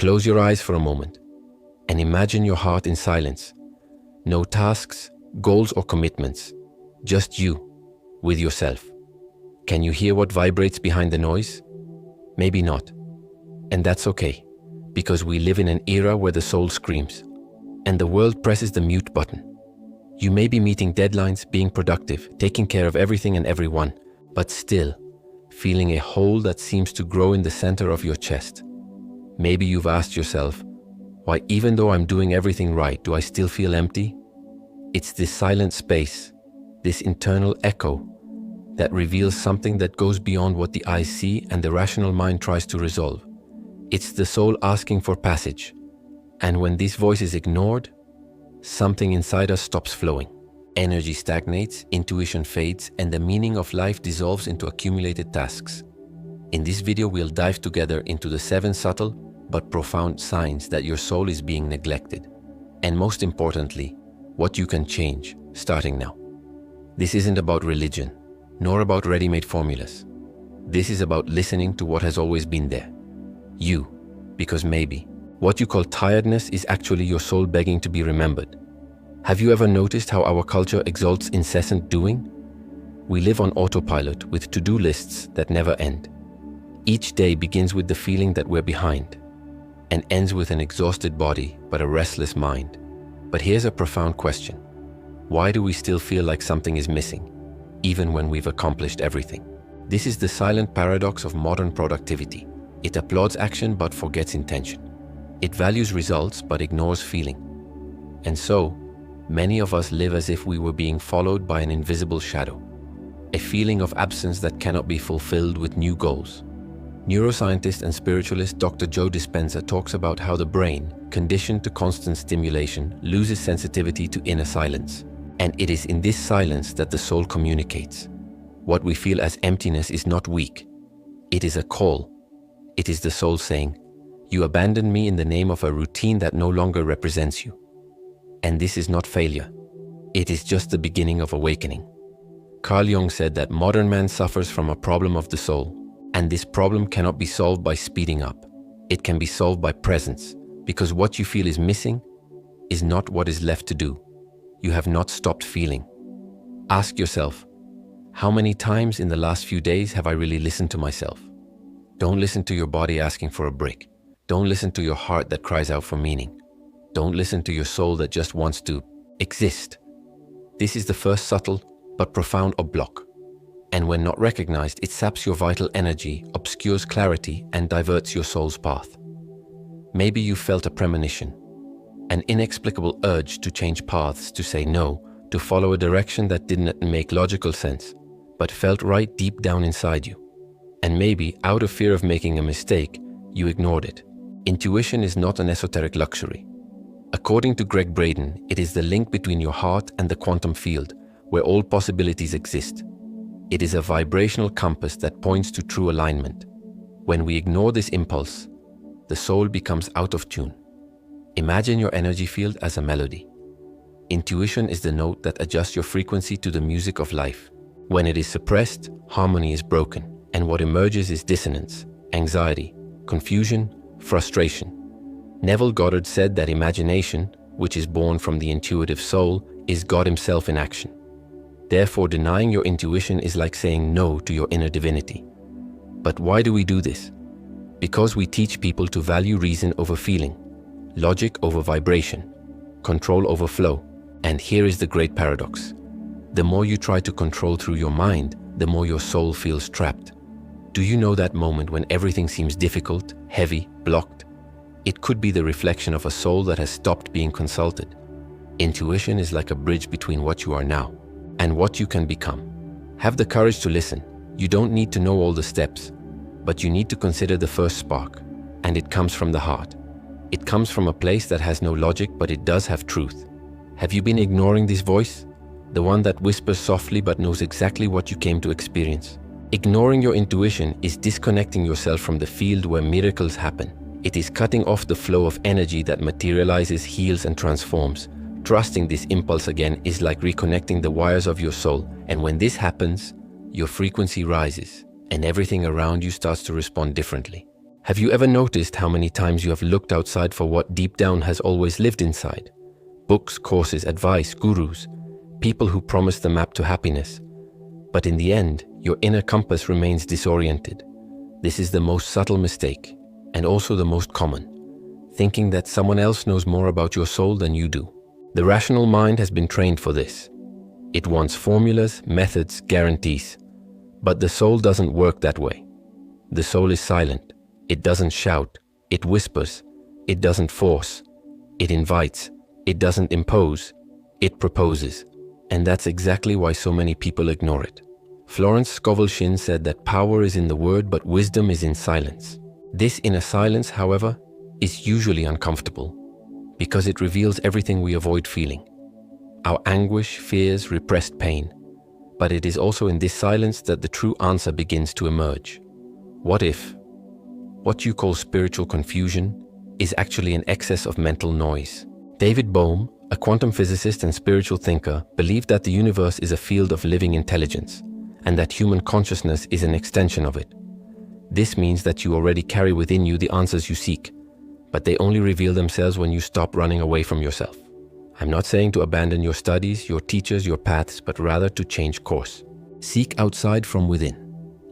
Close your eyes for a moment and imagine your heart in silence. No tasks, goals or commitments, just you with yourself. Can you hear what vibrates behind the noise? Maybe not. And that's okay, because we live in an era where the soul screams and the world presses the mute button. You may be meeting deadlines, being productive, taking care of everything and everyone, but still feeling a hole that seems to grow in the center of your chest. Maybe you've asked yourself, why even though I'm doing everything right, do I still feel empty? It's this silent space, this internal echo that reveals something that goes beyond what the eyes see and the rational mind tries to resolve. It's the soul asking for passage. And when this voice is ignored, something inside us stops flowing. Energy stagnates, intuition fades, and the meaning of life dissolves into accumulated tasks. In this video, we'll dive together into the 7 subtle but profound signs that your soul is being neglected. And most importantly, what you can change starting now. This isn't about religion, nor about ready-made formulas. This is about listening to what has always been there. You, because maybe what you call tiredness is actually your soul begging to be remembered. Have you ever noticed how our culture exalts incessant doing? We live on autopilot with to-do lists that never end. Each day begins with the feeling that we're behind and ends with an exhausted body but a restless mind. But here's a profound question. Why do we still feel like something is missing, even when we've accomplished everything? This is the silent paradox of modern productivity. It applauds action but forgets intention. It values results but ignores feeling. And so, many of us live as if we were being followed by an invisible shadow, a feeling of absence that cannot be fulfilled with new goals. Neuroscientist and spiritualist Dr. Joe Dispenza talks about how the brain, conditioned to constant stimulation, loses sensitivity to inner silence. And it is in this silence that the soul communicates. What we feel as emptiness is not weak. It is a call. It is the soul saying, "You abandoned me in the name of a routine that no longer represents you." And this is not failure. It is just the beginning of awakening. Carl Jung said that modern man suffers from a problem of the soul, and this problem cannot be solved by speeding up. It can be solved by presence, because what you feel is missing is not what is left to do. You have not stopped feeling. Ask yourself, how many times in the last few days have I really listened to myself? Don't listen to your body asking for a break. Don't listen to your heart that cries out for meaning. Don't listen to your soul that just wants to exist. This is the first subtle but profound block. And when not recognized, it saps your vital energy, obscures clarity, and diverts your soul's path. Maybe you felt a premonition, an inexplicable urge to change paths, to say no, to follow a direction that didn't make logical sense, but felt right deep down inside you. And maybe, out of fear of making a mistake, you ignored it. Intuition is not an esoteric luxury. According to Greg Braden, it is the link between your heart and the quantum field, where all possibilities exist. It is a vibrational compass that points to true alignment. When we ignore this impulse, the soul becomes out of tune. Imagine your energy field as a melody. Intuition is the note that adjusts your frequency to the music of life. When it is suppressed, harmony is broken, and what emerges is dissonance, anxiety, confusion, frustration. Neville Goddard said that imagination, which is born from the intuitive soul, is God himself in action. Therefore, denying your intuition is like saying no to your inner divinity. But why do we do this? Because we teach people to value reason over feeling, logic over vibration, control over flow. And here is the great paradox. The more you try to control through your mind, the more your soul feels trapped. Do you know that moment when everything seems difficult, heavy, blocked? It could be the reflection of a soul that has stopped being consulted. Intuition is like a bridge between what you are now and what you can become. Have the courage to listen. You don't need to know all the steps, but you need to consider the first spark, and it comes from the heart. It comes from a place that has no logic, but it does have truth. Have you been ignoring this voice? The one that whispers softly but knows exactly what you came to experience. Ignoring your intuition is disconnecting yourself from the field where miracles happen. It is cutting off the flow of energy that materializes, heals, and transforms. Trusting this impulse again is like reconnecting the wires of your soul, and when this happens, your frequency rises, and everything around you starts to respond differently. Have you ever noticed how many times you have looked outside for what deep down has always lived inside? Books, courses, advice, gurus, people who promise the map to happiness. But in the end, your inner compass remains disoriented. This is the most subtle mistake, and also the most common, thinking that someone else knows more about your soul than you do. The rational mind has been trained for this. It wants formulas, methods, guarantees. But the soul doesn't work that way. The soul is silent. It doesn't shout. It whispers. It doesn't force. It invites. It doesn't impose. It proposes. And that's exactly why so many people ignore it. Florence Scovel Shinn said that power is in the word, but wisdom is in silence. This inner silence, however, is usually uncomfortable because it reveals everything we avoid feeling. Our anguish, fears, repressed pain. But it is also in this silence that the true answer begins to emerge. What if what you call spiritual confusion is actually an excess of mental noise? David Bohm, a quantum physicist and spiritual thinker, believed that the universe is a field of living intelligence and that human consciousness is an extension of it. This means that you already carry within you the answers you seek, but they only reveal themselves when you stop running away from yourself. I'm not saying to abandon your studies, your teachers, your paths, but rather to change course. Seek outside from within.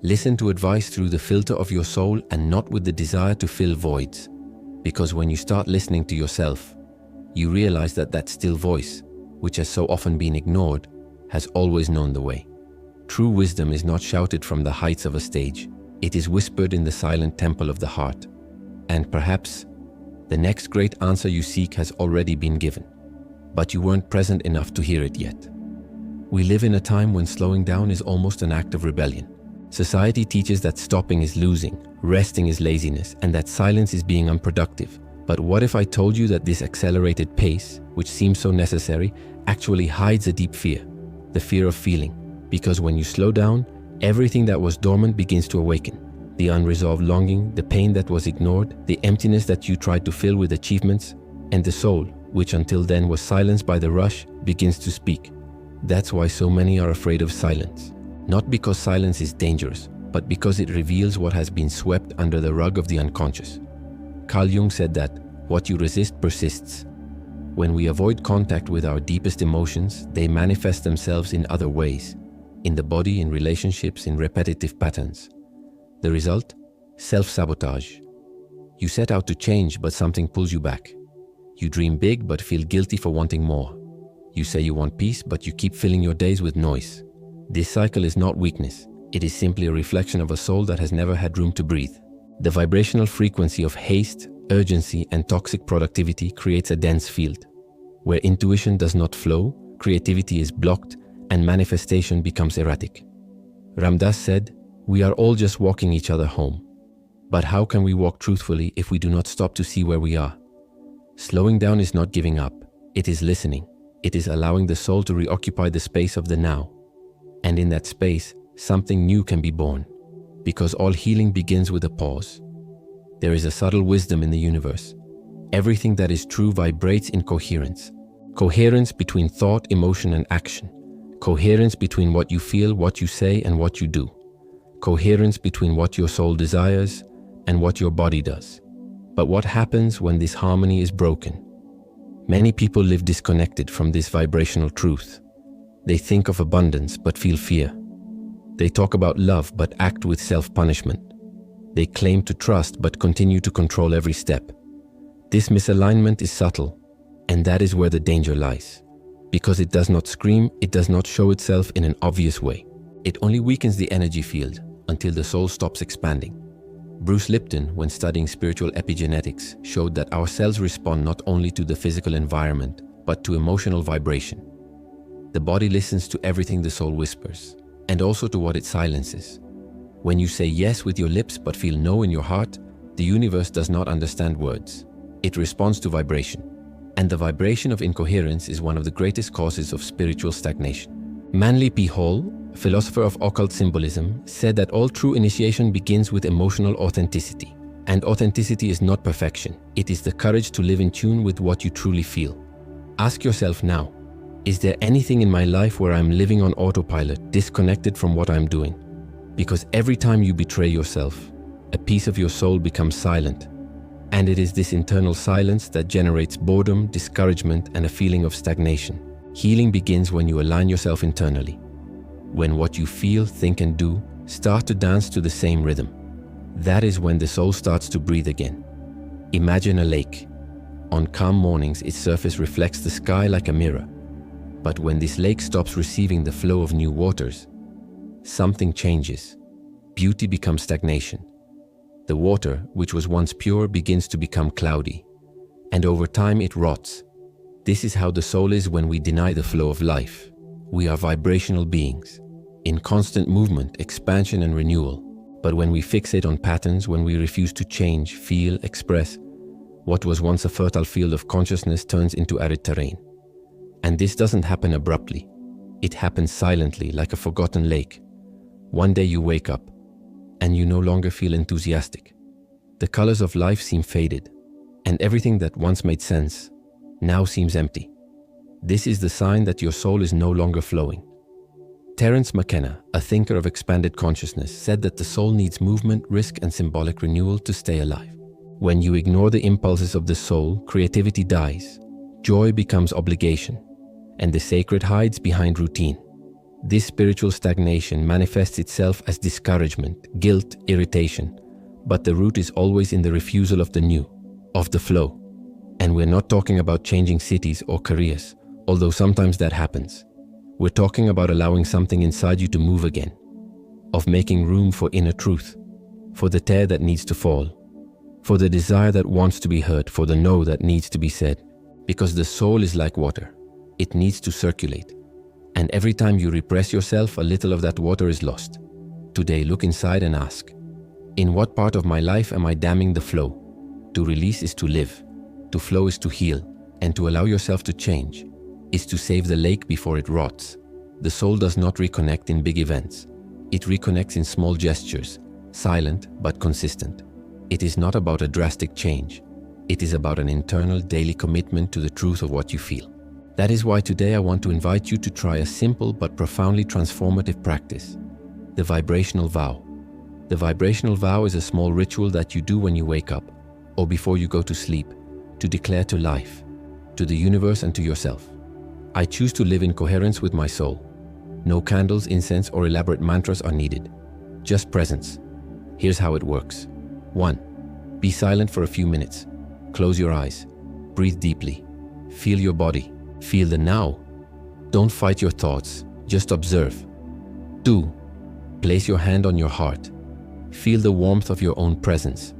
Listen to advice through the filter of your soul and not with the desire to fill voids. Because when you start listening to yourself, you realize that that still voice, which has so often been ignored, has always known the way. True wisdom is not shouted from the heights of a stage. It is whispered in the silent temple of the heart. And perhaps the next great answer you seek has already been given, but you weren't present enough to hear it yet. We live in a time when slowing down is almost an act of rebellion. Society teaches that stopping is losing, resting is laziness, and that silence is being unproductive. But what if I told you that this accelerated pace, which seems so necessary, actually hides a deep fear, the fear of feeling? Because when you slow down, everything that was dormant begins to awaken. The unresolved longing, the pain that was ignored, the emptiness that you tried to fill with achievements, and the soul, which until then was silenced by the rush, begins to speak. That's why so many are afraid of silence. Not because silence is dangerous, but because it reveals what has been swept under the rug of the unconscious. Carl Jung said that what you resist persists. When we avoid contact with our deepest emotions, they manifest themselves in other ways. In the body, in relationships, in repetitive patterns. The result? Self-sabotage. You set out to change, but something pulls you back. You dream big, but feel guilty for wanting more. You say you want peace, but you keep filling your days with noise. This cycle is not weakness. It is simply a reflection of a soul that has never had room to breathe. The vibrational frequency of haste, urgency, and toxic productivity creates a dense field. Where intuition does not flow, creativity is blocked, and manifestation becomes erratic. Ram Dass said, "We are all just walking each other home. But how can we walk truthfully if we do not stop to see where we are?" Slowing down is not giving up. It is listening. It is allowing the soul to reoccupy the space of the now. And in that space, something new can be born. Because all healing begins with a pause. There is a subtle wisdom in the universe. Everything that is true vibrates in coherence. Coherence between thought, emotion, and action. Coherence between what you feel, what you say, and what you do. Coherence between what your soul desires and what your body does. But what happens when this harmony is broken? Many people live disconnected from this vibrational truth. They think of abundance but feel fear. They talk about love but act with self-punishment. They claim to trust but continue to control every step. This misalignment is subtle, and that is where the danger lies. Because it does not scream, it does not show itself in an obvious way. It only weakens the energy field until the soul stops expanding. Bruce Lipton, when studying spiritual epigenetics, showed that our cells respond not only to the physical environment, but to emotional vibration. The body listens to everything the soul whispers, and also to what it silences. When you say yes with your lips but feel no in your heart, the universe does not understand words. It responds to vibration. And the vibration of incoherence is one of the greatest causes of spiritual stagnation. Manly P. Hall, philosopher of occult symbolism, said that all true initiation begins with emotional authenticity. And authenticity is not perfection. It is the courage to live in tune with what you truly feel. Ask yourself now, is there anything in my life where I'm living on autopilot, disconnected from what I'm doing? Because every time you betray yourself, a piece of your soul becomes silent. And it is this internal silence that generates boredom, discouragement, and a feeling of stagnation. Healing begins when you align yourself internally. When what you feel, think, and do start to dance to the same rhythm. That is when the soul starts to breathe again. Imagine a lake. On calm mornings, its surface reflects the sky like a mirror. But when this lake stops receiving the flow of new waters, something changes. Beauty becomes stagnation. The water, which was once pure, begins to become cloudy. And over time, it rots. This is how the soul is when we deny the flow of life. We are vibrational beings, in constant movement, expansion, and renewal. But when we fixate on patterns, when we refuse to change, feel, express, what was once a fertile field of consciousness turns into arid terrain. And this doesn't happen abruptly. It happens silently, like a forgotten lake. One day you wake up, and you no longer feel enthusiastic. The colors of life seem faded, and everything that once made sense now seems empty. This is the sign that your soul is no longer flowing. Terence McKenna, a thinker of expanded consciousness, said that the soul needs movement, risk, and symbolic renewal to stay alive. When you ignore the impulses of the soul, creativity dies, joy becomes obligation, and the sacred hides behind routine. This spiritual stagnation manifests itself as discouragement, guilt, irritation, but the root is always in the refusal of the new, of the flow. And we're not talking about changing cities or careers, although sometimes that happens. We're talking about allowing something inside you to move again, of making room for inner truth, for the tear that needs to fall, for the desire that wants to be heard, for the no that needs to be said. Because the soul is like water. It needs to circulate. And every time you repress yourself, a little of that water is lost. Today, look inside and ask, in what part of my life am I damming the flow? To release is to live. To flow is to heal. And to allow yourself to change is to save the lake before it rots. The soul does not reconnect in big events. It reconnects in small gestures, silent but consistent. It is not about a drastic change. It is about an internal daily commitment to the truth of what you feel. That is why today I want to invite you to try a simple but profoundly transformative practice, the vibrational vow. The vibrational vow is a small ritual that you do when you wake up or before you go to sleep to declare to life, to the universe, and to yourself, I choose to live in coherence with my soul. No candles, incense, or elaborate mantras are needed. Just presence. Here's how it works. 1. Be silent for a few minutes. Close your eyes. Breathe deeply. Feel your body. Feel the now. Don't fight your thoughts. Just observe. 2. Place your hand on your heart. Feel the warmth of your own presence.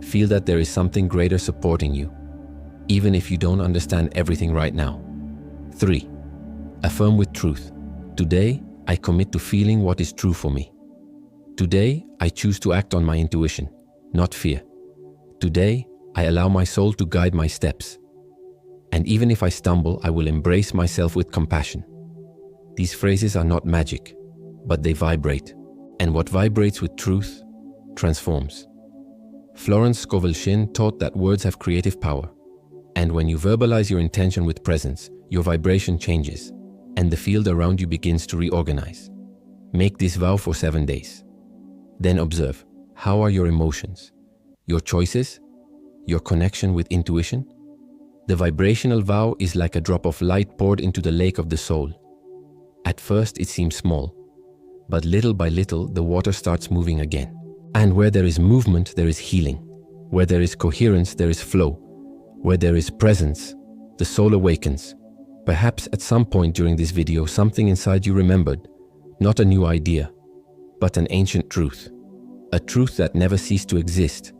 Feel that there is something greater supporting you, even if you don't understand everything right now. 3. Affirm with truth. Today, I commit to feeling what is true for me. Today, I choose to act on my intuition, not fear. Today, I allow my soul to guide my steps. And even if I stumble, I will embrace myself with compassion. These phrases are not magic, but they vibrate. And what vibrates with truth transforms. Florence Scovel Shinn taught that words have creative power. And when you verbalize your intention with presence, your vibration changes, and the field around you begins to reorganize. Make this vow for 7 days. Then observe, how are your emotions, your choices, your connection with intuition? The vibrational vow is like a drop of light poured into the lake of the soul. At first it seems small, but little by little the water starts moving again. And where there is movement, there is healing. Where there is coherence, there is flow. Where there is presence, the soul awakens. Perhaps at some point during this video, something inside you remembered, not a new idea, but an ancient truth. A truth that never ceased to exist.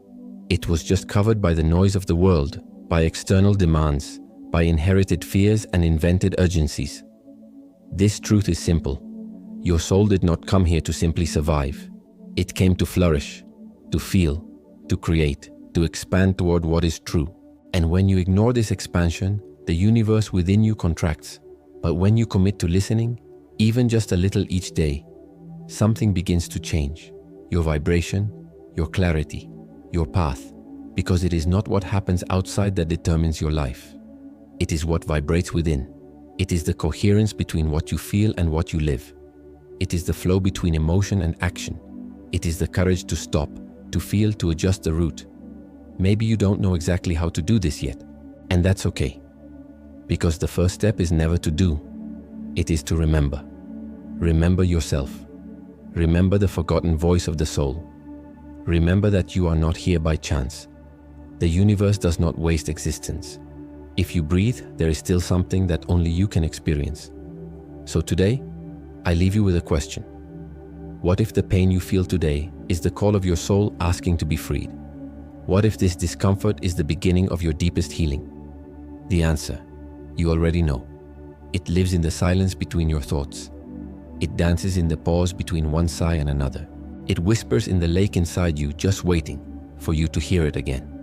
It was just covered by the noise of the world, by external demands, by inherited fears and invented urgencies. This truth is simple. Your soul did not come here to simply survive. It came to flourish, to feel, to create, to expand toward what is true. And when you ignore this expansion, the universe within you contracts. But when you commit to listening, even just a little each day, something begins to change. Your vibration, your clarity, your path. Because it is not what happens outside that determines your life. It is what vibrates within. It is the coherence between what you feel and what you live. It is the flow between emotion and action. It is the courage to stop, to feel, to adjust the route. Maybe you don't know exactly how to do this yet, and that's okay. Because the first step is never to do, it is to remember. Remember yourself. Remember the forgotten voice of the soul. Remember that you are not here by chance. The universe does not waste existence. If you breathe, there is still something that only you can experience. So today, I leave you with a question. What if the pain you feel today is the call of your soul asking to be freed? What if this discomfort is the beginning of your deepest healing? The answer, you already know. It lives in the silence between your thoughts. It dances in the pause between one sigh and another. It whispers in the lake inside you, just waiting for you to hear it again.